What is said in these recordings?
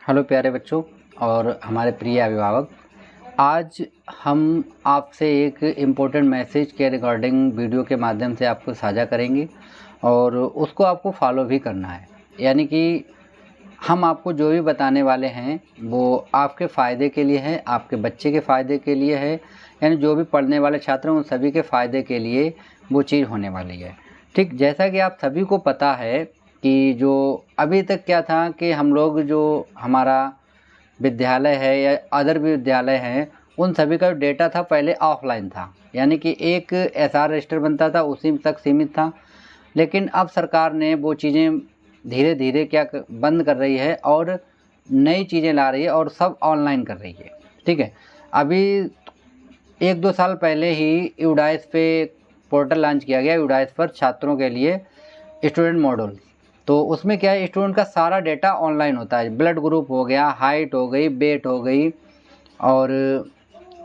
Hello प्यारे बच्चों और हमारे प्रिय अभिभावक, आज हम आपसे एक इम्पोर्टेंट मैसेज के रिगार्डिंग वीडियो के माध्यम से आपको साझा करेंगे और उसको आपको फॉलो भी करना है। यानी कि हम आपको जो भी बताने वाले हैं वो आपके फ़ायदे के लिए है, आपके बच्चे के फ़ायदे के लिए है, यानी जो भी पढ़ने वाले छात्र हैं उन सभी के फ़ायदे के लिए वो चीज़ होने वाली है। ठीक, जैसा कि आप सभी को पता है कि जो अभी तक क्या था कि हम लोग जो हमारा विद्यालय है या अदर भी विद्यालय हैं उन सभी का जो डेटा था पहले ऑफलाइन था, यानी कि एक एसआर रजिस्टर बनता था, उसी तक सीमित था। लेकिन अब सरकार ने वो चीज़ें धीरे धीरे बंद कर रही है और नई चीज़ें ला रही है और सब ऑनलाइन कर रही है। ठीक है, अभी 1-2 साल पहले ही यूडाइस पे पोर्टल लॉन्च किया गया, यूडाइस पर छात्रों के लिए स्टूडेंट मॉड्यूल। तो उसमें क्या है, स्टूडेंट का सारा डेटा ऑनलाइन होता है। ब्लड ग्रुप हो गया, हाइट हो गई, वेट हो गई और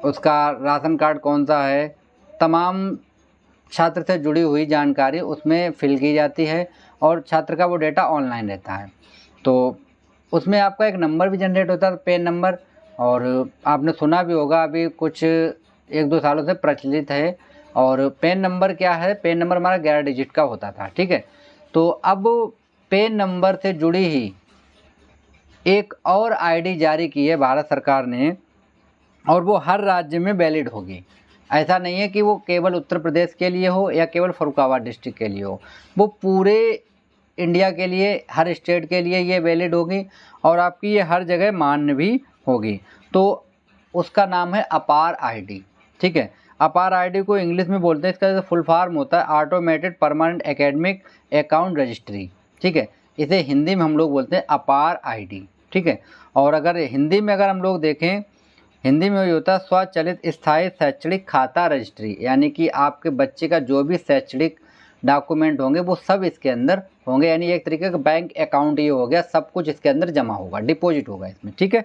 उसका राशन कार्ड कौन सा है, तमाम छात्र से जुड़ी हुई जानकारी उसमें फिल की जाती है और छात्र का वो डेटा ऑनलाइन रहता है। तो उसमें आपका एक नंबर भी जनरेट होता है, पेन नंबर, और आपने सुना भी होगा अभी कुछ 1-2 सालों से प्रचलित है। और पेन नंबर क्या है, पेन नंबर हमारा 11 डिजिट का होता था। ठीक है, तो अब पेन नंबर से जुड़ी ही एक और आईडी जारी की है भारत सरकार ने और वो हर राज्य में वैलिड होगी। ऐसा नहीं है कि वो केवल उत्तर प्रदेश के लिए हो या केवल फर्रुखाबाद डिस्ट्रिक्ट के लिए हो, वो पूरे इंडिया के लिए, हर स्टेट के लिए ये वैलिड होगी और आपकी ये हर जगह मान्य भी होगी। तो उसका नाम है अपार आईडी। ठीक है, अपार आईडी को इंग्लिश में बोलते हैं, इसका फुल फॉर्म होता है automated permanent academic account registry. ठीक है, इसे हिंदी में हम लोग बोलते हैं अपार आईडी। ठीक है, और अगर हिंदी में हम लोग देखें, हिंदी में ये होता है स्वचालित स्थायी शैक्षणिक खाता रजिस्ट्री, यानी कि आपके बच्चे का जो भी शैक्षणिक डॉक्यूमेंट होंगे वो सब इसके अंदर होंगे। यानी एक तरीके का बैंक अकाउंट ये हो गया, सब कुछ इसके अंदर जमा होगा, डिपॉजिट होगा इसमें। ठीक है,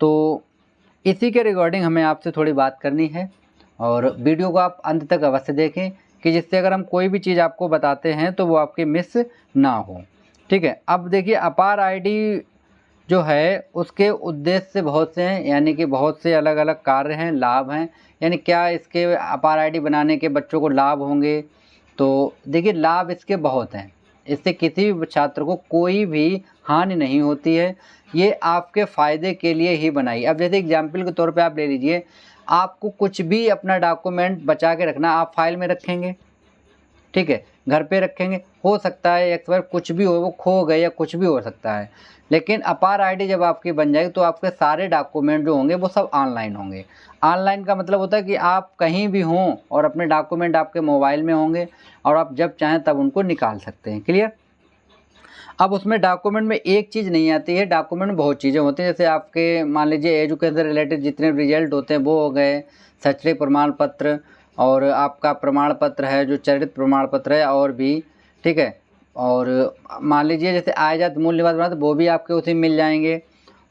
तो इसी के रिगार्डिंग हमें आपसे थोड़ी बात करनी है और वीडियो को आप अंत तक अवश्य देखें कि जिससे अगर हम कोई भी चीज़ आपको बताते हैं तो वो आपके मिस ना हो। ठीक है, अब देखिए अपार आईडी जो है उसके उद्देश्य बहुत से हैं, यानी कि बहुत से अलग अलग कार्य हैं, लाभ हैं। यानी क्या इसके अपार आईडी बनाने के बच्चों को लाभ होंगे, तो देखिए लाभ इसके बहुत हैं। इससे किसी भी छात्र को कोई भी हानि नहीं होती है, ये आपके फ़ायदे के लिए ही बनाई। अब जैसे एग्जाम्पल के तौर पे आप ले लीजिए, आपको कुछ भी अपना डॉक्यूमेंट बचा के रखना, आप फाइल में रखेंगे, ठीक है, घर पे रखेंगे, हो सकता है एक बार कुछ भी हो, वो खो गए या कुछ भी हो सकता है। लेकिन अपार आईडी जब आपकी बन जाएगी तो आपके सारे डॉक्यूमेंट जो होंगे वो सब ऑनलाइन होंगे। ऑनलाइन का मतलब होता है कि आप कहीं भी हों और अपने डॉक्यूमेंट आपके मोबाइल में होंगे और आप जब चाहें तब उनको निकाल सकते हैं। क्लियर? अब उसमें डॉक्यूमेंट में एक चीज़ नहीं आती है, डॉक्यूमेंट में बहुत चीज़ें होती हैं। जैसे आपके मान लीजिए एजुकेशन रिलेटेड जितने रिजल्ट होते हैं वो हो गए, शैक्षणिक प्रमाण पत्र, और आपका प्रमाण पत्र है जो चरित्र प्रमाण पत्र है, और भी। ठीक है, और मान लीजिए जैसे आय जात मूल्य निवास प्रमाण वो भी आपके उसी मिल जाएंगे,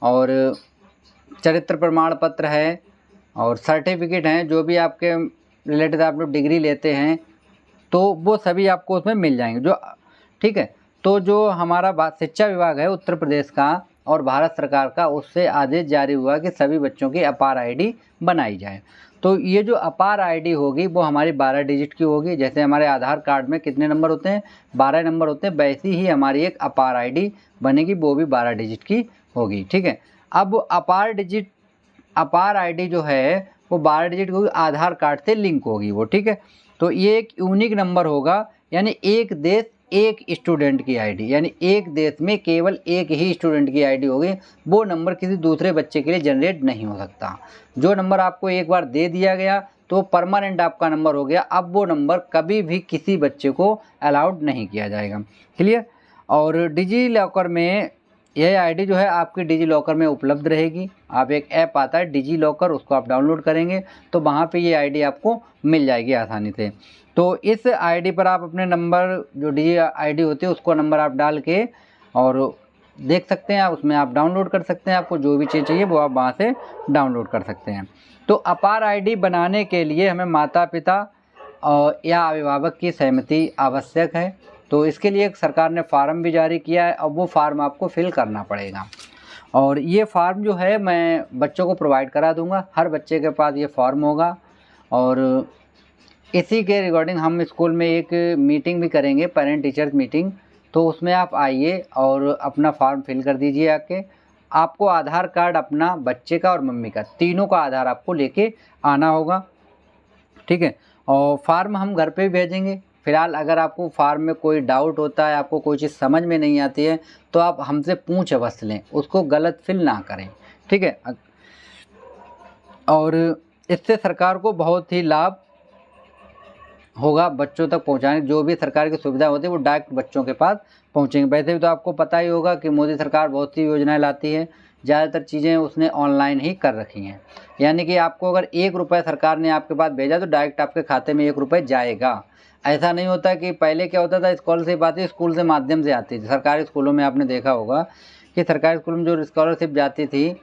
और चरित्र प्रमाण पत्र है और सर्टिफिकेट हैं जो भी आपके रिलेटेड आप लोग डिग्री लेते हैं तो वो सभी आपको उसमें मिल जाएंगे जो। ठीक है, तो जो हमारा शिक्षा विभाग है उत्तर प्रदेश का और भारत सरकार का, उससे आदेश जारी हुआ कि सभी बच्चों की अपार आईडी बनाई जाए। तो ये जो अपार आईडी होगी वो हमारी 12 डिजिट की होगी। जैसे हमारे आधार कार्ड में कितने नंबर होते हैं, 12 नंबर होते हैं, वैसी ही हमारी एक अपार आईडी बनेगी, वो भी 12 डिजिट की होगी। ठीक है, अब अपार आईडी जो है वो 12 डिजिट की होगी, आधार कार्ड से लिंक होगी वो। ठीक है, तो ये एक यूनिक नंबर होगा, यानी एक देश एक स्टूडेंट की आईडी, यानी एक देश में केवल एक ही स्टूडेंट की आईडी होगी। वो नंबर किसी दूसरे बच्चे के लिए जनरेट नहीं हो सकता। जो नंबर आपको एक बार दे दिया गया तो परमानेंट आपका नंबर हो गया, अब वो नंबर कभी भी किसी बच्चे को अलाउड नहीं किया जाएगा। क्लियर? और डिजी लॉकर में यह आईडी जो है आपकी डिजी लॉकर में उपलब्ध रहेगी। आप एक ऐप आता है डिजी लॉकर, उसको आप डाउनलोड करेंगे तो वहाँ पे ये आईडी आपको मिल जाएगी आसानी से। तो इस आईडी पर आप अपने नंबर, जो डिजी आईडी होती है उसको नंबर आप डाल के और देख सकते हैं, उसमें आप डाउनलोड कर सकते हैं। आपको जो भी चीज़ चाहिए वो आप वहाँ से डाउनलोड कर सकते हैं। तो अपार आईडी बनाने के लिए हमें माता पिता या अभिभावक की सहमति आवश्यक है। तो इसके लिए सरकार ने फार्म भी जारी किया है, अब वो फार्म आपको फिल करना पड़ेगा। और ये फॉर्म जो है मैं बच्चों को प्रोवाइड करा दूंगा, हर बच्चे के पास ये फॉर्म होगा। और इसी के रिगार्डिंग हम स्कूल में एक मीटिंग भी करेंगे, पेरेंट टीचर्स मीटिंग, तो उसमें आप आइए और अपना फॉर्म फिल कर दीजिए आके। आपको आधार कार्ड अपना, बच्चे का और मम्मी का, तीनों का आधार आपको लेके आना होगा, ठीक है। और फॉर्म हम घर पे भी भेजेंगे। फिलहाल अगर आपको फॉर्म में कोई डाउट होता है, आपको कोई चीज़ समझ में नहीं आती है, तो आप हमसे पूछ अवश्य लें, उसको गलत फिल ना करें, ठीक है। और इससे सरकार को बहुत ही लाभ होगा बच्चों तक पहुंचाने। जो भी सरकार की सुविधा होती है वो डायरेक्ट बच्चों के पास पहुंचेंगे। वैसे भी तो आपको पता ही होगा कि मोदी सरकार बहुत सी योजनाएं लाती है, ज़्यादातर चीज़ें उसने ऑनलाइन ही कर रखी हैं। यानी कि आपको अगर 1 रुपये सरकार ने आपके पास भेजा तो डायरेक्ट आपके खाते में 1 रुपये जाएगा। ऐसा नहीं होता कि पहले क्या होता था, स्कॉलरशिप आती स्कूल से माध्यम से आती थी। सरकारी स्कूलों में आपने देखा होगा कि सरकारी स्कूल में जो स्कॉलरशिप जाती थी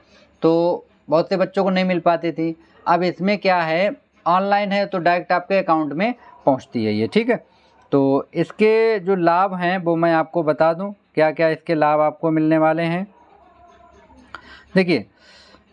तो बहुत से बच्चों को नहीं मिल पाती थी। अब इसमें क्या है, ऑनलाइन है तो डायरेक्ट आपके अकाउंट में पहुंचती है ये, ठीक है। तो इसके जो लाभ हैं वो मैं आपको बता दूं, क्या क्या इसके लाभ आपको मिलने वाले हैं। देखिए,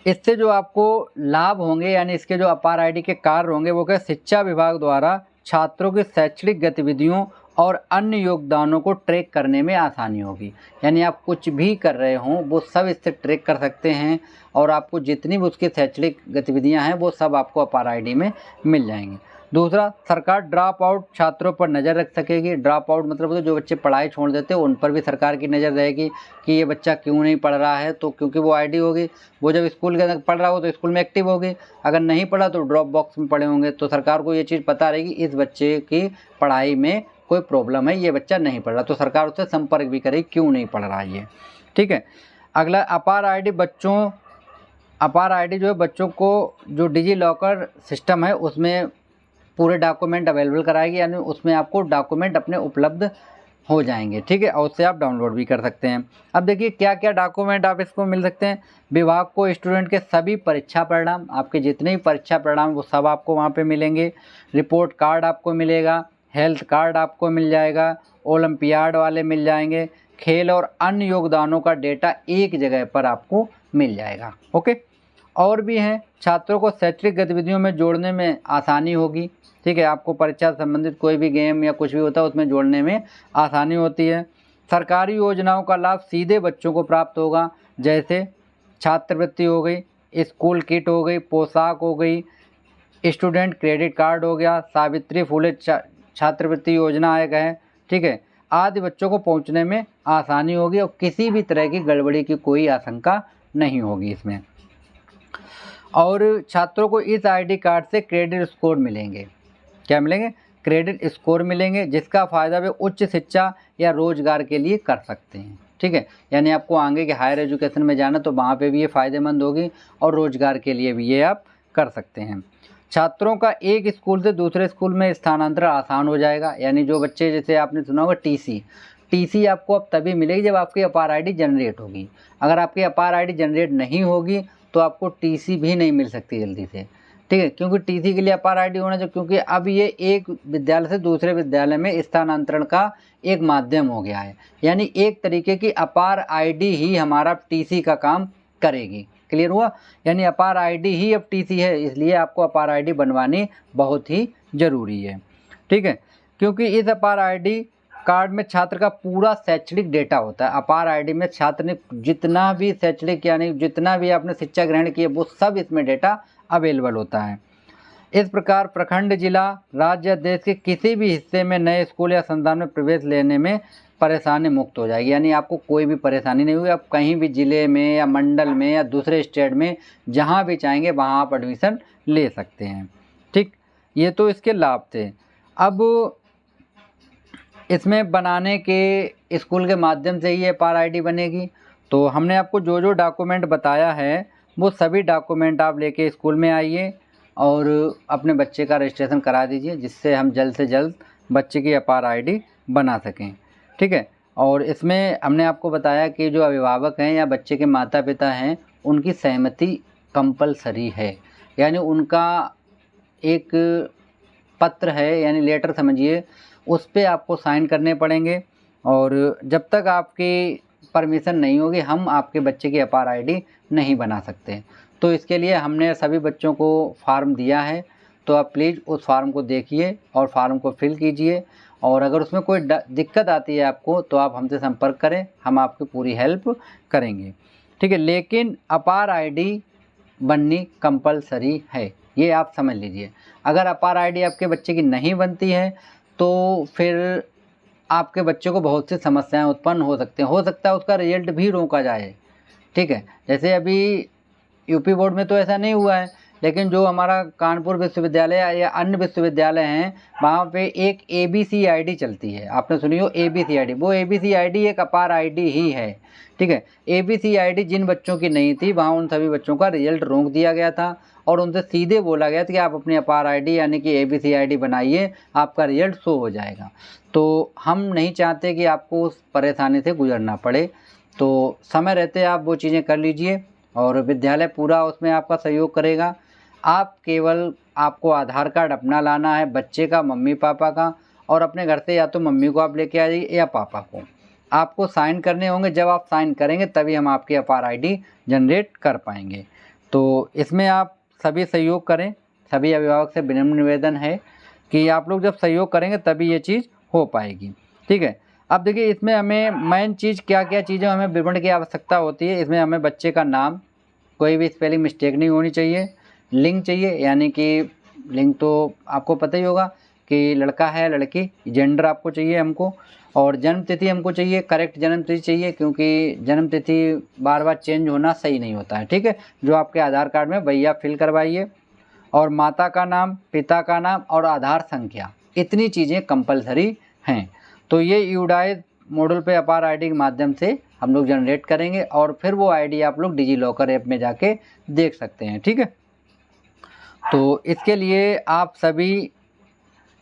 इससे जो आपको लाभ होंगे, यानी इसके जो अपार आईडी के कार्य होंगे वो क्या, शिक्षा विभाग द्वारा छात्रों की शैक्षणिक गतिविधियों और अन्य योगदानों को ट्रैक करने में आसानी होगी। यानी आप कुछ भी कर रहे हों वो सब इससे ट्रैक कर सकते हैं, और आपको जितनी भी उसकी शैक्षणिक गतिविधियां हैं वो सब आपको अपार आईडी में मिल जाएंगी। दूसरा, सरकार ड्रॉप आउट छात्रों पर नज़र रख सकेगी। ड्रॉप आउट मतलब तो जो बच्चे पढ़ाई छोड़ देते हैं उन पर भी सरकार की नज़र रहेगी कि ये बच्चा क्यों नहीं पढ़ रहा है। तो क्योंकि वो आईडी होगी, वो जब स्कूल के अंदर पढ़ रहा हो तो स्कूल में एक्टिव होगी, अगर नहीं पढ़ा तो ड्रॉप बॉक्स में पढ़े होंगे। तो सरकार को ये चीज़ पता रहेगी इस बच्चे की पढ़ाई में कोई प्रॉब्लम है, ये बच्चा नहीं पढ़ रहा, तो सरकार उससे संपर्क भी करेगी क्यों नहीं पढ़ रहा है ये, ठीक है। अगला, अपार आईडी बच्चों, अपार आईडी जो है बच्चों को जो डिजी लॉकर सिस्टम है उसमें पूरे डॉक्यूमेंट अवेलेबल कराएगी, यानी उसमें आपको डॉक्यूमेंट अपने उपलब्ध हो जाएंगे, ठीक है। और उससे आप डाउनलोड भी कर सकते हैं। अब देखिए क्या क्या डॉक्यूमेंट आप इसको मिल सकते हैं। विभाग को स्टूडेंट के सभी परीक्षा परिणाम, आपके जितने भी परीक्षा परिणाम वो सब आपको वहाँ पे मिलेंगे। रिपोर्ट कार्ड आपको मिलेगा, हेल्थ कार्ड आपको मिल जाएगा, ओलंपियाड वाले मिल जाएंगे, खेल और अन्य योगदानों का डेटा एक जगह पर आपको मिल जाएगा, ओके। और भी हैं, छात्रों को शैक्षणिक गतिविधियों में जोड़ने में आसानी होगी, ठीक है। आपको परीक्षा से संबंधित कोई भी गेम या कुछ भी होता है उसमें जोड़ने में आसानी होती है। सरकारी योजनाओं का लाभ सीधे बच्चों को प्राप्त होगा, जैसे छात्रवृत्ति हो गई, स्कूल किट हो गई, पोशाक हो गई, स्टूडेंट क्रेडिट कार्ड हो गया, सावित्री फुले छात्रवृत्ति योजना आएगा है, ठीक है, आदि बच्चों को पहुंचने में आसानी होगी और किसी भी तरह की गड़बड़ी की कोई आशंका नहीं होगी इसमें। और छात्रों को इस आईडी कार्ड से क्रेडिट स्कोर मिलेंगे। क्या मिलेंगे? क्रेडिट स्कोर मिलेंगे, जिसका फ़ायदा वे उच्च शिक्षा या रोजगार के लिए कर सकते हैं, ठीक है। यानी आपको आगे के हायर एजुकेशन में जाना तो वहाँ पे भी ये फ़ायदेमंद होगी और रोजगार के लिए भी ये आप कर सकते हैं। छात्रों का एक स्कूल से दूसरे स्कूल में स्थानांतरण आसान हो जाएगा। यानी जो बच्चे, जैसे आपने सुना होगा टीसी आपको अब तभी मिलेगी जब आपकी अपार आईडी जनरेट होगी। अगर आपकी अपार आईडी जनरेट नहीं होगी तो आपको टीसी भी नहीं मिल सकती जल्दी से, ठीक है। क्योंकि टीसी के लिए अपार आईडी होना चाहिए, क्योंकि अब ये एक विद्यालय से दूसरे विद्यालय में स्थानांतरण का एक माध्यम हो गया है। यानी एक तरीके की अपार आईडी ही हमारा टीसी का काम करेगी। क्लियर हुआ? यानी अपार आईडी ही अब टीसी है, इसलिए आपको अपार आईडी बनवानी बहुत ही ज़रूरी है, ठीक है। क्योंकि इस अपार आईडी कार्ड में छात्र का पूरा शैक्षणिक डेटा होता है। अपार आईडी में छात्र ने जितना भी शैक्षणिक, यानी जितना भी आपने शिक्षा ग्रहण की है वो सब इसमें डेटा अवेलेबल होता है। इस प्रकार प्रखंड, जिला, राज्य, देश के किसी भी हिस्से में नए स्कूल या संस्थान में प्रवेश लेने में परेशानी मुक्त हो जाएगी। यानी आपको कोई भी परेशानी नहीं होगी। आप कहीं भी ज़िले में या मंडल में या दूसरे स्टेट में जहाँ भी चाहेंगे वहाँ आप एडमिशन ले सकते हैं, ठीक। ये तो इसके लाभ थे। अब इसमें बनाने के स्कूल के माध्यम से ही ये अपार आईडी बनेगी। तो हमने आपको जो जो डॉक्यूमेंट बताया है वो सभी डॉक्यूमेंट आप लेके स्कूल में आइए और अपने बच्चे का रजिस्ट्रेशन करा दीजिए, जिससे हम जल्द से जल्द बच्चे की अपार आईडी बना सकें, ठीक है। और इसमें हमने आपको बताया कि जो अभिभावक हैं या बच्चे के माता पिता हैं उनकी सहमति कंपलसरी है। यानी उनका एक पत्र है, यानी लेटर समझिए, उस पर आपको साइन करने पड़ेंगे। और जब तक आपकी परमिशन नहीं होगी हम आपके बच्चे की अपार आईडी नहीं बना सकते। तो इसके लिए हमने सभी बच्चों को फॉर्म दिया है, तो आप प्लीज़ उस फॉर्म को देखिए और फॉर्म को फिल कीजिए, और अगर उसमें कोई दिक्कत आती है आपको तो आप हमसे संपर्क करें, हम आपकी पूरी हेल्प करेंगे, ठीक है। लेकिन अपार आईडी बननी कंपलसरी है, ये आप समझ लीजिए। अगर अपार आईडी आपके बच्चे की नहीं बनती है तो फिर आपके बच्चे को बहुत सी समस्याएं उत्पन्न हो सकती हैं। हो सकता है उसका रिजल्ट भी रोका जाए, ठीक है। जैसे अभी यूपी बोर्ड में तो ऐसा नहीं हुआ है, लेकिन जो हमारा कानपुर विश्वविद्यालय या अन्य विश्वविद्यालय हैं वहाँ पे एक ABC आईडी चलती है, आपने सुनी हो ABC आईडी। वो ABC आईडी एक अपार आईडी ही है, ठीक है। ABC आईडी जिन बच्चों की नहीं थी वहाँ उन सभी बच्चों का रिजल्ट रोक दिया गया था और उनसे सीधे बोला गया था कि आप अपनी अपार आईडी यानी कि ABC आईडी बनाइए, आपका रिजल्ट शो हो जाएगा। तो हम नहीं चाहते कि आपको उस परेशानी से गुजरना पड़े, तो समय रहते आप वो चीज़ें कर लीजिए और विद्यालय पूरा उसमें आपका सहयोग करेगा। आप केवल आपको आधार कार्ड अपना लाना है, बच्चे का, मम्मी पापा का, और अपने घर से या तो मम्मी को आप लेके आ जाइए या पापा को। आपको साइन करने होंगे, जब आप साइन करेंगे तभी हम आपकी अपार आईडी जनरेट कर पाएंगे। तो इसमें आप सभी सहयोग करें, सभी अभिभावक से विनम्र निवेदन है कि आप लोग जब सहयोग करेंगे तभी ये चीज़ हो पाएगी, ठीक है। अब देखिए इसमें हमें मेन चीज़ क्या क्या चीज़ें हमें विवरण की आवश्यकता होती है। इसमें हमें बच्चे का नाम, कोई भी स्पेलिंग मिस्टेक नहीं होनी चाहिए। लिंग चाहिए, यानी कि लिंग तो आपको पता ही होगा कि लड़का है लड़की, जेंडर आपको चाहिए हमको, और जन्म तिथि हमको चाहिए, करेक्ट जन्म तिथि चाहिए, क्योंकि जन्म तिथि बार बार चेंज होना सही नहीं होता है, ठीक है। जो आपके आधार कार्ड में वही आप फिल करवाइए, और माता का नाम, पिता का नाम और आधार संख्या, इतनी चीज़ें कंपलसरी हैं। तो ये यूडाइज मॉडल पे अपार आईडी के माध्यम से हम लोग जनरेट करेंगे और फिर वो आईडी आप लोग डिजी लॉकर ऐप में जाके देख सकते हैं, ठीक है। तो इसके लिए आप सभी,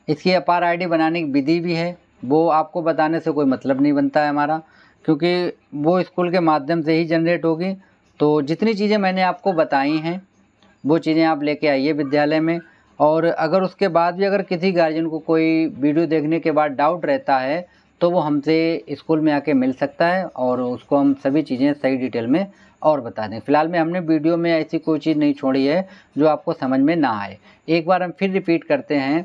इसकी अपार आईडी बनाने की विधि भी है, वो आपको बताने से कोई मतलब नहीं बनता है हमारा, क्योंकि वो स्कूल के माध्यम से ही जनरेट होगी। तो जितनी चीज़ें मैंने आपको बताई हैं वो चीज़ें आप लेके आइए विद्यालय में, और अगर उसके बाद भी अगर किसी गार्जियन को कोई वीडियो देखने के बाद डाउट रहता है तो वो हमसे स्कूल में आके मिल सकता है और उसको हम सभी चीज़ें सही डिटेल में और बता दें। फिलहाल में हमने वीडियो में ऐसी कोई चीज़ नहीं छोड़ी है जो आपको समझ में ना आए। एक बार हम फिर रिपीट करते हैं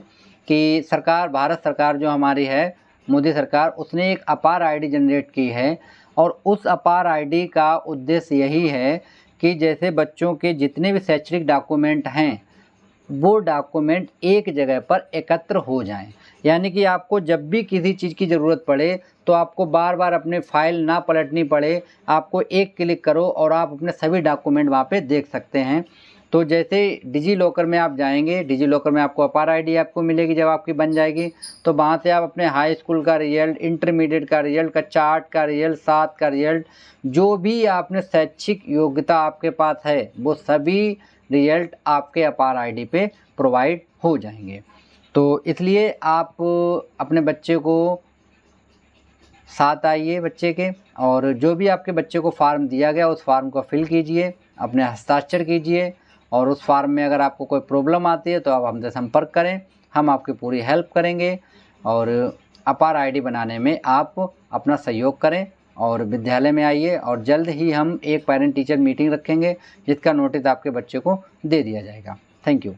कि सरकार, भारत सरकार जो हमारी है, मोदी सरकार, उसने एक अपार आईडी जनरेट की है, और उस अपार आईडी का उद्देश्य यही है कि जैसे बच्चों के जितने भी शैक्षणिक डॉक्यूमेंट हैं वो डॉक्यूमेंट एक जगह पर एकत्र हो जाएं। यानी कि आपको जब भी किसी चीज़ की ज़रूरत पड़े तो आपको बार बार अपने फाइल ना पलटनी पड़े, आपको एक क्लिक करो और आप अपने सभी डॉक्यूमेंट वहाँ पे देख सकते हैं। तो जैसे डिजी लॉकर में आप जाएंगे, डिजी लॉकर में आपको अपार आईडी आपको मिलेगी जब आपकी बन जाएगी, तो वहाँ से आप अपने हाई स्कूल का रिजल्ट, इंटरमीडिएट का रिजल्ट, कक्षा 8 का रिजल्ट, 7 का रिजल्ट, जो भी आपने शैक्षिक योग्यता आपके पास है वो सभी रिजल्ट आपके अपार आईडी पे प्रोवाइड हो जाएंगे। तो इसलिए आप अपने बच्चे को साथ आइए बच्चे के, और जो भी आपके बच्चे को फॉर्म दिया गया उस फॉर्म को फिल कीजिए, अपने हस्ताक्षर कीजिए, और उस फॉर्म में अगर आपको कोई प्रॉब्लम आती है तो आप हमसे संपर्क करें, हम आपकी पूरी हेल्प करेंगे, और अपार आईडी बनाने में आप अपना सहयोग करें और विद्यालय में आइए, और जल्द ही हम एक पेरेंट टीचर मीटिंग रखेंगे जिसका नोटिस आपके बच्चे को दे दिया जाएगा। Thank you.